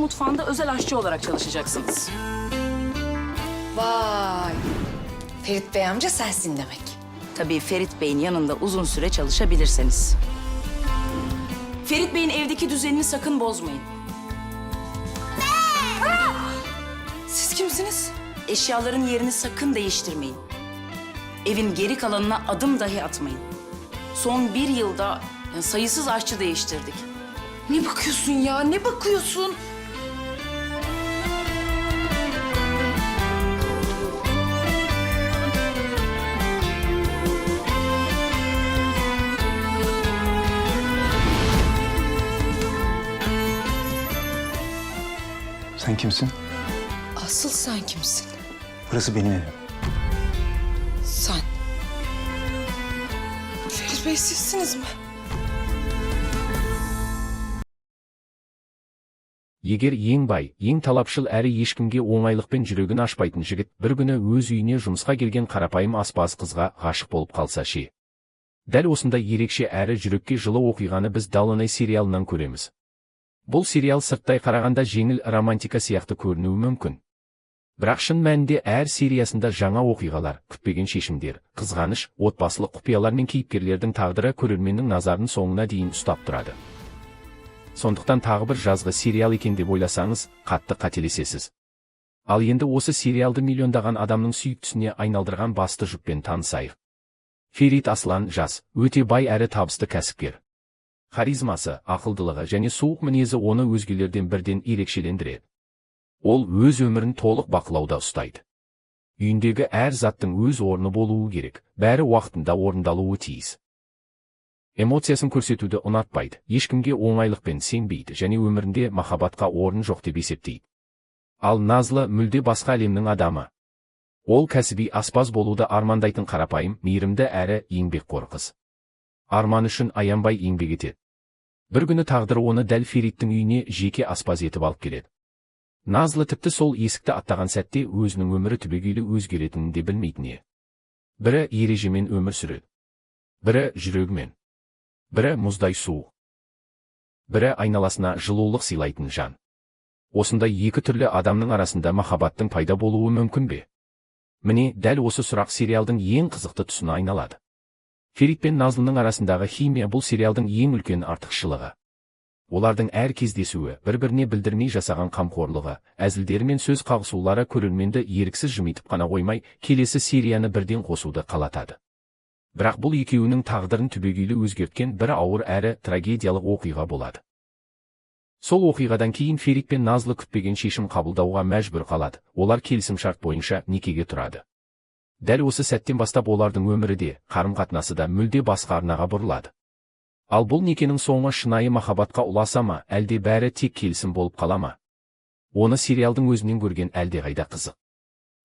mutfağında özel aşçı olarak çalışacaksınız. Vay. Ferit Bey amca sensin demek. Tabii Ferit Bey'in yanında uzun süre çalışabilirseniz. Ferit Bey'in evdeki düzenini sakın bozmayın. Siz kimsiniz? Eşyaların yerini sakın değiştirmeyin. Evin geri kalanına adım dahi atmayın. Son 1 yılda sayısız aşçı değiştirdik. Ne bakıyorsun ya? Ne bakıyorsun? Sen kimsin? Asıl sen kimsin? Burası benim evim. Sen. Ferit Bey sizsiniz mi? Егер ең бай, ең талапшыл әрі ешкімге оңайлықпен жүрегін ашпайтын жігіт бір күні өз үйіне жұмысқа келген қарапайым аспаз қызға ғашық болып қалса ше. Дәл осындай ерекше әрі жүрекке жылы оқиғаны біз Далланай сериалынан көреміз. Бұл сериал сырттай қарағанда жеңіл романтика сияқты көрінуі мүмкін. Бірақ шын мәнінде әр сериясында жаңа оқиғалар, күтпеген шешімдер, қызғаныш, отбасылық құпиялар мен кейіпкерлердің тағдыры көрерменнің назарын соңына дейін ұстап тұрады. Сондықтан тағы бір жазғы сериал екен деп ойласаңыз, қатты қателесесіз. Ал енді осы сериалды миллиондаған адамның сүйіктісіне айналдырған басты жұппен танысайық. Ферит Аслан жас, өте бай әрі табысты кәсіпкер. Харизмасы, ақылдылығы және суық мінезі оны өзгелерден бірден ерекшелендіреді. Ол өз өмірін толық бақылауда ұстайды. Үйіндегі әр заттың өз орны болуы керек, бәрі уақытында орындалуы тиіс. Эмоциясын көрсетуді ұнатпайды, ешкімге оңайлықпен сенбейді және өмірінде махаббатқа орын жоқ деп есептейді. Ал Назлы мүлде басқа әлемнің адамы. Ол кәсіби аспаз болуды армандайтын қарапайым, мейірімді әрі еңбекқор қыз. Арман үшін аянбай еңбек етеді. Бір күні тағдыры оны дәл Фериттің үйіне жеке аспаз етіп алып келеді. Назлы тіпті сол есікті аттаған сәтте өзінің өмірі түбегейлі өзгеретінін де білмейтіне. Бірі ережемен өмір сүреді. Бірі жүрегімен. Бірі мұздай суық. Бірі айналасына жылулық сыйлайтын жан. Осындай екі түрлі адамның арасында махаббаттың пайда болуы мүмкін бе? Міне, дәл осы сұрақ сериалдың ең қызықты тұсына айналады. Ферит пен Назлының арасындағы химия бұл сериалдың ең үлкен артықшылығы. Олардың әр кездесуі, бір-біріне білдірмей жасаған қамқорлығы, әзілдері мен сөз қағысулары көрерменді еріксіз жымитып қана қоймай, келесі серияны бірден қосуды қалатады. Бірақ бұл екеуінің тағдырын түбегейлі өзгерткен бір ауыр әрі трагедиялық оқиға болады. Сол оқиғадан кейін Ферит пен Назлы күтпеген шешім қабылдауға мәжбүр қалады. Олар келісімшарт бойынша некеге тұрады. Дәл осы сәттен бастап олардың өмірі де, қарым-қатынасы да мүлде басқа арнаға бұрылады. Ал бұл некенің соңы шынайы махаббатқа ұласа ма, әлде бәрі тек келісім болып қала ма? Оны сериалдың өзінен көрген әлдеқайда қызық.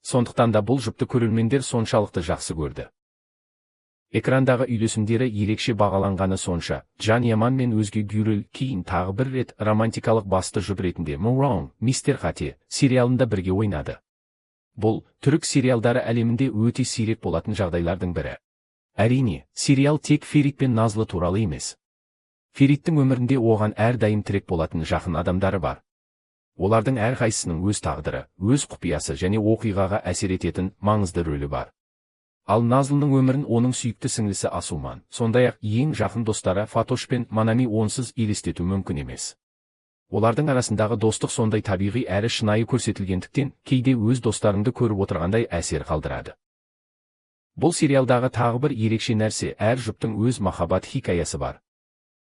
Сондықтан да бұл жұпты көрермендер соншалықты жақсы көрді. Экрандағы үйлесімдері ерекше бағаланғаны сонша, Джан Яман мен өзге Гюрил кейін тағы бір рет романтикалық басты жұп ретінде Мурон, Мистер Қате сериалында бірге ойнады. Бұл түрік сериалдары әлемінде өте сирек болатын жағдайлардың бірі. Әрине, сериал тек Ферит пен Назлы туралы емес. Фериттің өмірінде оған әрдайым тірек болатын жақын адамдары бар. Олардың әрқайсысының өз тағдыры, өз құпиясы және оқиғаға әсер ететін маңызды рөлі бар. Ал Назлының өмірін оның сүйікті сіңлісі Асуман, сондай-ақ ең жақын достары Фатош пен Манами онсыз елестету мүмкін емес. Олардың арасындағы достық сондай табиғи әрі шынайы көрсетілгендіктен, кейде өз достарыңды көріп отырғандай әсер қалдырады. Бұл сериалдағы тағы бір ерекше нәрсе, әр жұптың өз махаббат хикаясы бар.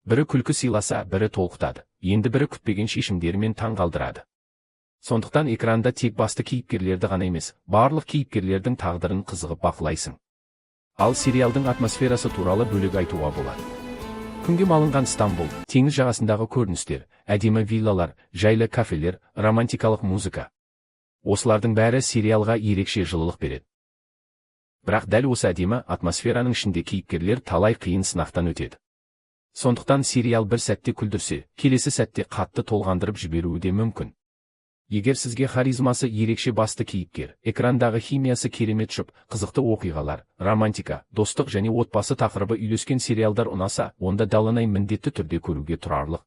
Бірі күлкі сыйласа, бірі толқытады, енді бірі күтпеген шешімдерімен таң қалдырады. Сондықтан экранда тек басты кейіпкерлерді ғана емес, барлық кейіпкерлердің тағдырын қызығып бақылайсың. Ал сериалдың атмосферасы туралы бөлек айтуға болады. Күнге малынған Стамбул, теңіз жағасындағы көріністер, әдемі виллалар, жайлы кафелер, романтикалық музыка. Осылардың бәрі сериалға ерекше жылылық береді. Бірақ дәл осы әдемі атмосфераның ішінде кейіпкерлер талай қиын сынақтан өтеді. Сондықтан сериал бір сәтте күлдірсе, келесі сәтте қатты толғандырып жіберуі де мүмкін. Егер сізге харизмасы ерекше басты кейіпкер, экрандағы химиясы керемет жұп, қызықты оқиғалар, романтика, достық және отбасы тақырыбы үйлескен сериалдар ұнаса, онда Далланай міндетті түрде көруге тұрарлық.